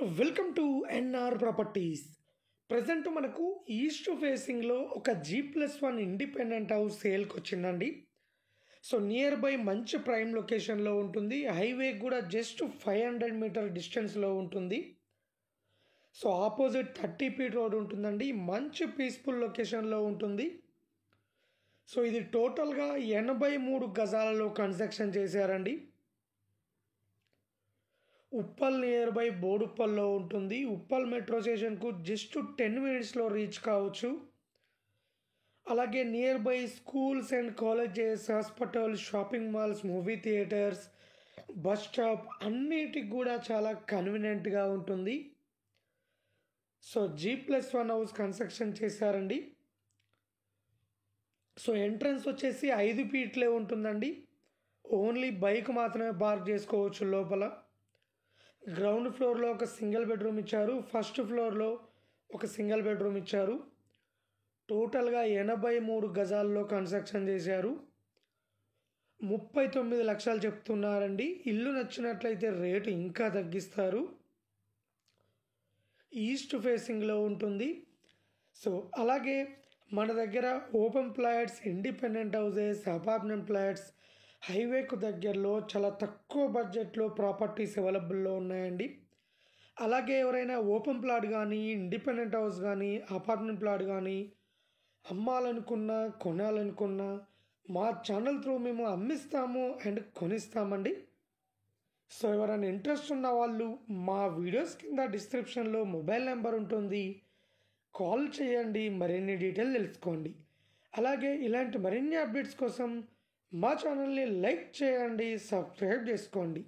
Welcome to NR properties. Present మనకు east ఫేసింగ్లో ఒక G+1 ఇండిపెండెంట్ హౌస్ సేల్కి వచ్చిందండి. సో నియర్ బై మంచి ప్రైమ్ లొకేషన్లో ఉంటుంది. హైవే కూడా జస్ట్ 500 మీటర్ డిస్టెన్స్లో ఉంటుంది. సో ఆపోజిట్ 30 ఫీట్ రోడ్ ఉంటుందండి. మంచి పీస్ఫుల్ లొకేషన్లో ఉంటుంది. సో ఇది టోటల్గా 83 గజాలలో కన్స్ట్రక్షన్ చేశారండి. ఉప్పల్ నియర్ బై బోడుప్పల్లో ఉంటుంది. ఉప్పల్ మెట్రో స్టేషన్కు జస్ట్ 10 మినిట్స్లో రీచ్ కావచ్చు. అలాగే near by schools and colleges, hospital, shopping malls, movie theatres, bus stop అన్నిటికి కూడా చాలా కన్వీనియంట్గా ఉంటుంది. సో G+1 హౌస్ కన్స్ట్రక్షన్ చేశారండి. సో ఎంట్రన్స్ వచ్చేసి 5 ఫీట్లే ఉంటుందండి. ఓన్లీ బైక్ మాత్రమే పార్క్ చేసుకోవచ్చు లోపల. గ్రౌండ్ ఫ్లోర్లో ఒక సింగిల్ బెడ్రూమ్ ఇచ్చారు. ఫస్ట్ ఫ్లోర్లో ఒక సింగిల్ బెడ్రూమ్ ఇచ్చారు. టోటల్గా 83 గజాల్లో కన్స్ట్రక్షన్ చేశారు. 39 లక్షలు చెప్తున్నారండి. ఇల్లు నచ్చినట్లయితే రేటు ఇంకా తగ్గిస్తారు. ఈస్ట్ ఫేసింగ్లో ఉంటుంది. సో అలాగే మన దగ్గర open flats, independent houses, apartment flats హైవేకు దగ్గరలో చాలా తక్కువ బడ్జెట్లో ప్రాపర్టీస్ అవైలబుల్లో ఉన్నాయండి. అలాగే ఎవరైనా ఓపెన్ ప్లాట్ కానీ, ఇండిపెండెంట్ హౌస్ కానీ, అపార్ట్మెంట్ ప్లాట్ కానీ అమ్మాలనుకున్నా, కొనాలనుకున్నా మా ఛానల్ త్రూ మేము అమ్మిస్తాము అండ్ కొనిస్తామండి. సో ఎవరైనా ఇంట్రెస్ట్ ఉన్న వాళ్ళు మా వీడియోస్ కింద డిస్క్రిప్షన్లో మొబైల్ నెంబర్ ఉంటుంది, కాల్ చేయండి, మరిన్ని డీటెయిల్ తెలుసుకోండి. అలాగే ఇలాంటి మరిన్ని అప్డేట్స్ కోసం మా ఛానల్ని లైక్ చేయండి, సబ్స్క్రైబ్ చేసుకోండి.